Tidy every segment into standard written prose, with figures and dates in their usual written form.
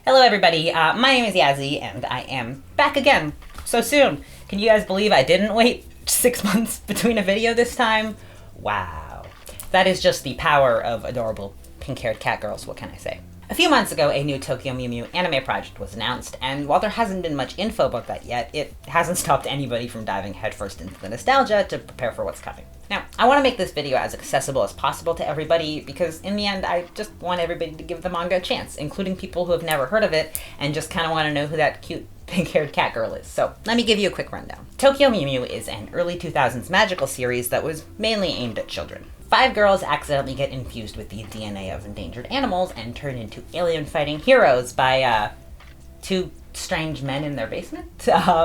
Hello everybody, my name is Yazzie, and I am back again so soon. Can you guys believe I didn't wait 6 months between a video this time? Wow. That is just the power of adorable pink-haired cat girls, what can I say? A few months ago, a new Tokyo Mew Mew anime project was announced, and while there hasn't been much info about that yet, it hasn't stopped anybody from diving headfirst into the nostalgia to prepare for what's coming. Now, I want to make this video as accessible as possible to everybody because in the end, I just want everybody to give the manga a chance, including people who have never heard of it and just kind of want to know who that cute pink-haired cat girl is. So let me give you a quick rundown. Tokyo Mew Mew is an early 2000s magical series that was mainly aimed at children. 5 girls accidentally get infused with the DNA of endangered animals and turn into alien-fighting heroes by 2 strange men in their basement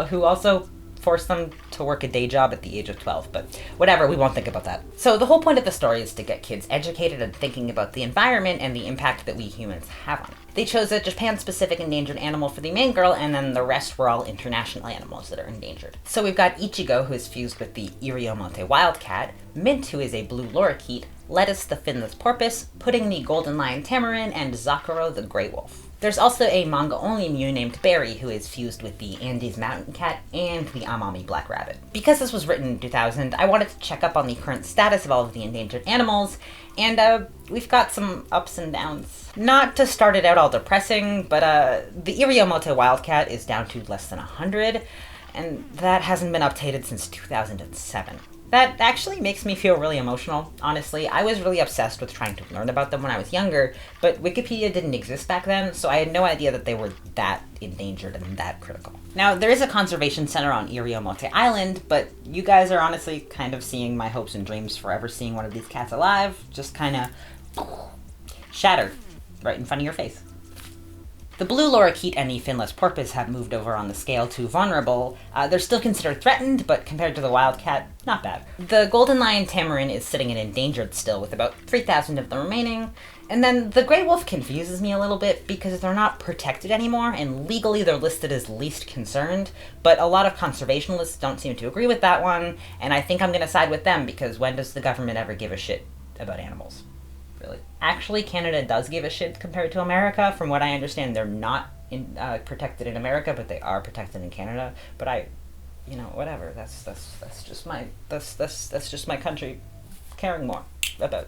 who also force them to work a day job at the age of 12, but whatever, we won't think about that. So the whole point of the story is to get kids educated and thinking about the environment and the impact that we humans have on it. They chose a Japan-specific endangered animal for the main girl, and then the rest were all international animals that are endangered. So we've got Ichigo, who is fused with the Iriomote wildcat, Mint, who is a blue lorikeet, Lettuce the finless porpoise, Pudding the golden lion tamarin, and Zakuro the gray wolf. There's also a manga-only Mew named Berry, who is fused with the Andes mountain cat and the Amami black rabbit. Because this was written in 2000, I wanted to check up on the current status of all of the endangered animals, and we've got some ups and downs. Not to start it out all depressing, but the Iriomote wildcat is down to less than 100, and that hasn't been updated since 2007. That actually makes me feel really emotional, honestly. I was really obsessed with trying to learn about them when I was younger, but Wikipedia didn't exist back then, so I had no idea that they were that endangered and that critical. Now, there is a conservation center on Iriomote Island, but you guys are honestly kind of seeing my hopes and dreams for ever seeing one of these cats alive, just kind of shattered right in front of your face. The blue lorikeet and the finless porpoise have moved over on the scale to vulnerable. They're still considered threatened, but compared to the wildcat, not bad. The golden lion tamarin is sitting in endangered still, with about 3,000 of them remaining. And then the gray wolf confuses me a little bit because they're not protected anymore, and legally they're listed as least concerned, but a lot of conservationists don't seem to agree with that one, and I think I'm gonna side with them because when does the government ever give a shit about animals? Really. Actually, Canada does give a shit compared to America. From what I understand, they're not protected in America, but they are protected in Canada. But whatever. That's just my country caring more about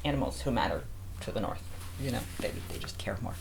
animals who matter to the north. They just care more.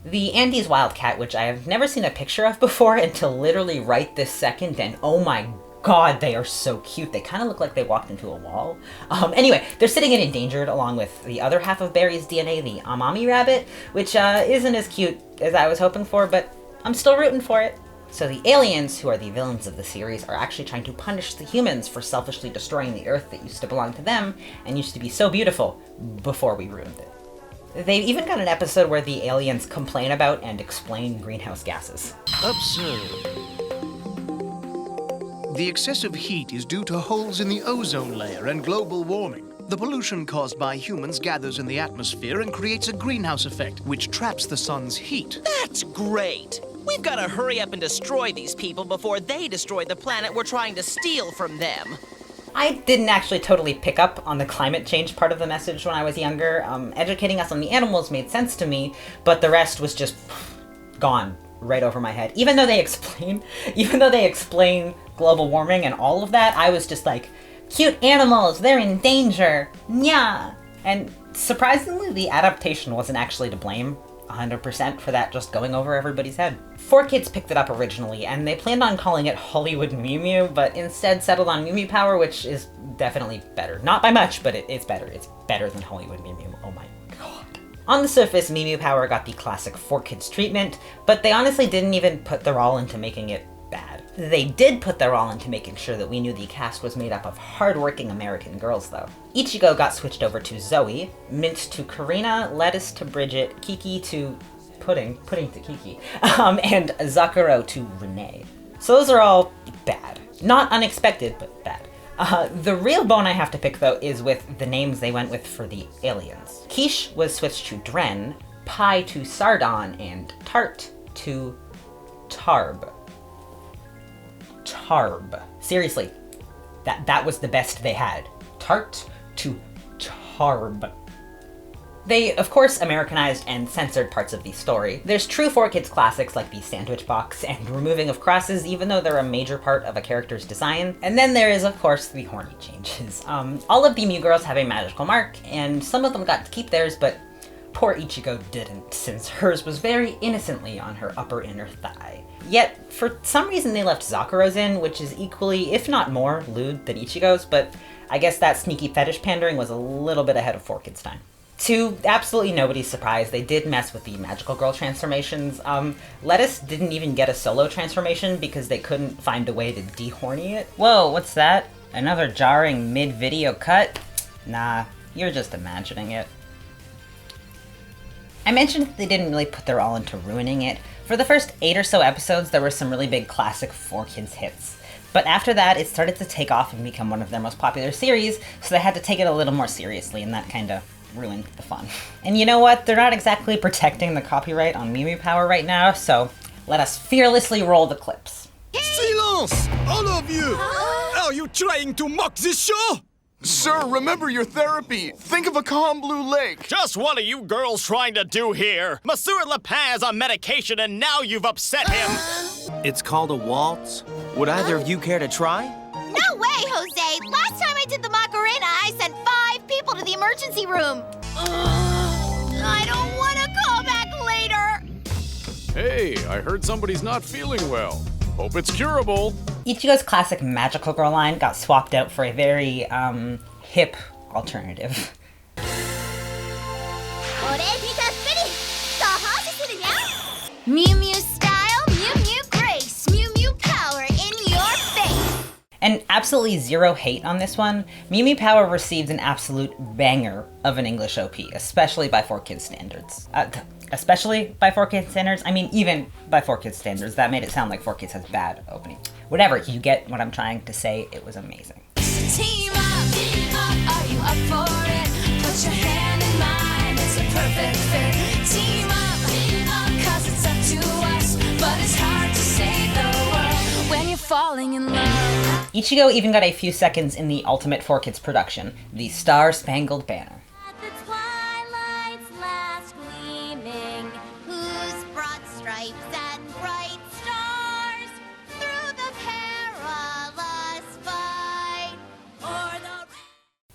The Andes wildcat, which I have never seen a picture of before until literally right this second, and oh my God, they are so cute. They kind of look like they walked into a wall. Anyway, they're sitting in endangered along with the other half of Barry's DNA, the Amami rabbit, which isn't as cute as I was hoping for, but I'm still rooting for it. So the aliens, who are the villains of the series, are actually trying to punish the humans for selfishly destroying the Earth that used to belong to them and used to be so beautiful before we ruined it. They've even got an episode where the aliens complain about and explain greenhouse gases. Absurd. The excessive heat is due to holes in the ozone layer and global warming. The pollution caused by humans gathers in the atmosphere and creates a greenhouse effect, which traps the sun's heat. That's great! We've got to hurry up and destroy these people before they destroy the planet we're trying to steal from them. I didn't actually totally pick up on the climate change part of the message when I was younger. Educating us on the animals made sense to me, but the rest was just gone right over my head. Even though they explain global warming and all of that, I was just like, cute animals, they're in danger, nya. And surprisingly, the adaptation wasn't actually to blame 100% for that just going over everybody's head. 4Kids picked it up originally, and they planned on calling it Hollywood Mew Mew, but instead settled on Mew Mew Power, which is definitely better. Not by much, but it's better. It's better than Hollywood Mew Mew. Oh my God. On the surface, Mew Mew Power got the classic 4Kids treatment, but they honestly didn't even put their all into making it bad. They did put their all into making sure that we knew the cast was made up of hardworking American girls, though. Ichigo got switched over to Zoe, Mint to Karina, Lettuce to Bridget, Kiki to Pudding to Kiki, and Zakuro to Renee. So those are all bad. Not unexpected, but bad. The real bone I have to pick, though, is with the names they went with for the aliens. Quiche was switched to Dren, Pie to Sardon, and Tart to Tarb. Tarb. Seriously, that was the best they had. Tart to Tarb. They, of course, Americanized and censored parts of the story. There's true 4Kids classics like the sandwich box and removing of crosses, even though they're a major part of a character's design. And then there is, of course, the horny changes. All of the Mew girls have a magical mark, and some of them got to keep theirs, but poor Ichigo didn't, since hers was very innocently on her upper inner thigh. Yet, for some reason they left Zakuro's in, which is equally, if not more, lewd than Ichigo's, but I guess that sneaky fetish pandering was a little bit ahead of 4Kids' time. To absolutely nobody's surprise, they did mess with the magical girl transformations. Lettuce didn't even get a solo transformation because they couldn't find a way to dehorny it. Whoa, what's that? Another jarring mid-video cut? Nah, you're just imagining it. I mentioned that they didn't really put their all into ruining it. For the first 8 or so episodes, there were some really big classic 4Kids hits. But after that, it started to take off and become one of their most popular series, so they had to take it a little more seriously, and that kinda ruined the fun. And you know what? They're not exactly protecting the copyright on Mew Mew Power right now, so let us fearlessly roll the clips. Silence! All of you! Are you trying to mock this show? Sir, remember your therapy. Think of a calm blue lake. Just what are you girls trying to do here? Monsieur Lapin is on medication and now you've upset him. It's called a waltz. Would either of you care to try? No way, Jose! Last time I did the Macarena, I sent 5 people to the emergency room. I don't want to call back later. Hey, I heard somebody's not feeling well. Hope it's curable. Ichigo's classic magical girl line got swapped out for a very, hip alternative. Mew Mew style, Mew Mew grace, Mew Mew power in your face. And absolutely zero hate on this one. Mew Mew Power received an absolute banger of an English OP, especially by 4Kids standards. Especially by 4Kids standards? I mean, even by 4Kids standards. That made it sound like 4Kids has bad opening. Whatever, you get what I'm trying to say. It was amazing. Team up, are you up for it? Put your hand in mine, it's a perfect fit. Team up, cause it's up to us, but it's hard to save the world when you're falling in love. Ichigo even got a few seconds in the ultimate 4Kids production, the Star Spangled Banner. The twilight's last gleaming, whose broad stripes and bright stars through the perilous fight o'er the...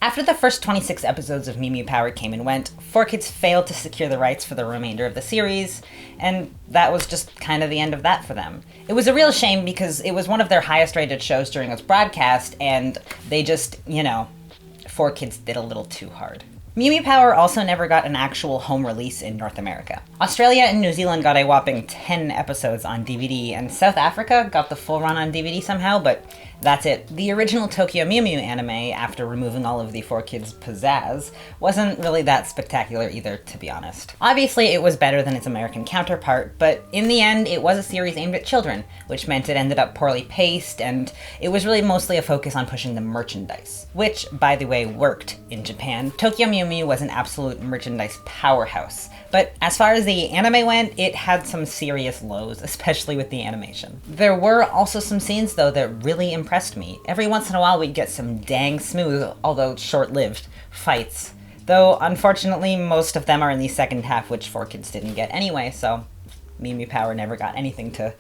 After the first 26 episodes of Mew Mew Power came and went, 4Kids failed to secure the rights for the remainder of the series, and that was just kind of the end of that for them. It was a real shame because it was one of their highest rated shows during its broadcast, and they just, 4Kids did a little too hard. Mew Mew Power also never got an actual home release in North America. Australia and New Zealand got a whopping 10 episodes on DVD, and South Africa got the full run on DVD somehow, but that's it. The original Tokyo Mew Mew anime, after removing all of the 4Kids pizzazz, wasn't really that spectacular either, to be honest. Obviously, it was better than its American counterpart, but in the end, it was a series aimed at children, which meant it ended up poorly paced, and it was really mostly a focus on pushing the merchandise, which, by the way, worked in Japan. Tokyo Mew Mew was an absolute merchandise powerhouse. But as far as the anime went, it had some serious lows, especially with the animation. There were also some scenes, though, that really impressed me. Every once in a while, we'd get some dang smooth, although short-lived, fights. Though, unfortunately, most of them are in the second half, which 4Kids didn't get anyway, so Mew Mew Power never got anything to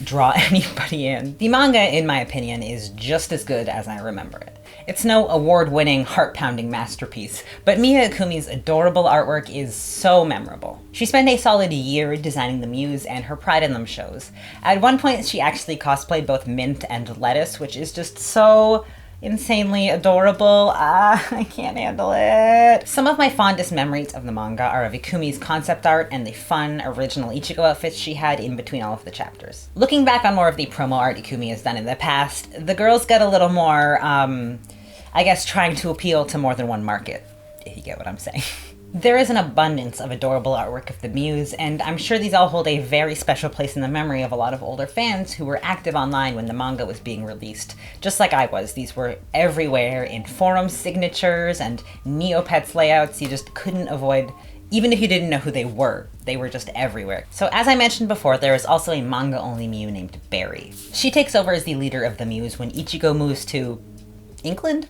draw anybody in. The manga, in my opinion, is just as good as I remember it. It's no award-winning, heart-pounding masterpiece, but Miya Ikumi's adorable artwork is so memorable. She spent a solid year designing the Mews, and her pride in them shows. At one point, she actually cosplayed both Mint and Lettuce, which is just so insanely adorable. I can't handle it. Some of my fondest memories of the manga are of Ikumi's concept art and the fun, original Ichigo outfits she had in between all of the chapters. Looking back on more of the promo art Ikumi has done in the past, the girls get a little more, I guess, trying to appeal to more than one market, if you get what I'm saying. There is an abundance of adorable artwork of the Mews, and I'm sure these all hold a very special place in the memory of a lot of older fans who were active online when the manga was being released. Just like I was, these were everywhere in forum signatures and Neopets layouts. You just couldn't avoid, even if you didn't know who they were just everywhere. So as I mentioned before, there is also a manga-only Mew named Berry. She takes over as the leader of the Mews when Ichigo moves to England?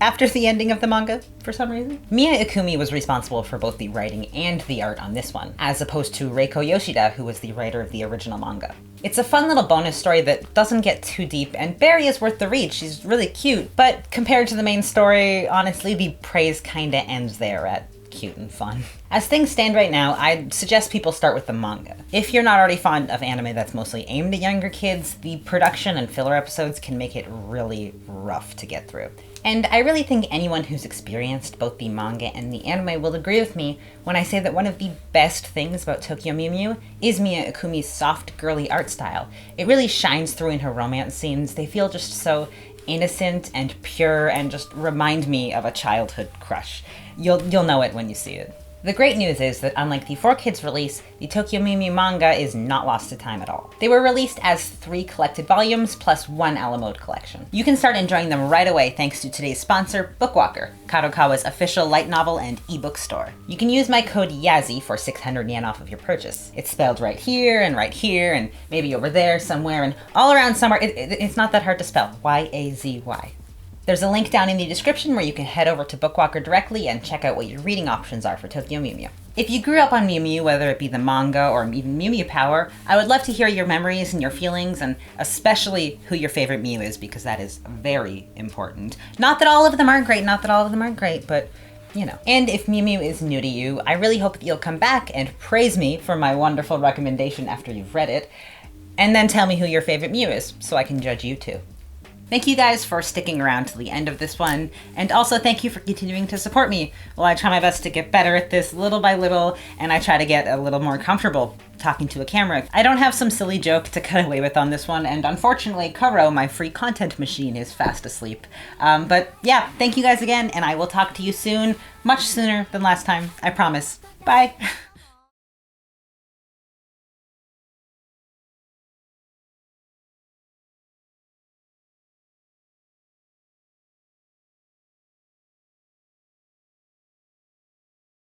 after the ending of the manga, for some reason. Miya Ikumi was responsible for both the writing and the art on this one, as opposed to Reiko Yoshida, who was the writer of the original manga. It's a fun little bonus story that doesn't get too deep, and Barry is worth the read. She's really cute, but compared to the main story, honestly, the praise kinda ends there at cute and fun. As things stand right now, I'd suggest people start with the manga. If you're not already fond of anime that's mostly aimed at younger kids, the production and filler episodes can make it really rough to get through. And I really think anyone who's experienced both the manga and the anime will agree with me when I say that one of the best things about Tokyo Mew Mew is Miya Ikumi's soft, girly art style. It really shines through in her romance scenes. They feel just so innocent and pure and just remind me of a childhood crush. You'll know it when you see it. The great news is that unlike the 4Kids release, the Tokyo Mew Mew manga is not lost to time at all. They were released as 3 collected volumes plus 1 Alamode collection. You can start enjoying them right away thanks to today's sponsor, Bookwalker, Kadokawa's official light novel and ebook store. You can use my code YAZZY for 600 yen off of your purchase. It's spelled right here and maybe over there somewhere and all around somewhere. It's not that hard to spell. YAZY. There's a link down in the description where you can head over to Bookwalker directly and check out what your reading options are for Tokyo Mew Mew. If you grew up on Mew Mew, whether it be the manga or even Mew Mew Power, I would love to hear your memories and your feelings, and especially who your favorite Mew is, because that is very important. Not that all of them are great, but you know. And if Mew Mew is new to you, I really hope that you'll come back and praise me for my wonderful recommendation after you've read it, and then tell me who your favorite Mew is, so I can judge you too. Thank you guys for sticking around to the end of this one, and also thank you for continuing to support me while I try my best to get better at this little by little, and I try to get a little more comfortable talking to a camera. I don't have some silly joke to cut away with on this one, and unfortunately, Kuro, my free content machine, is fast asleep. But yeah, thank you guys again, and I will talk to you soon, much sooner than last time, I promise. Bye!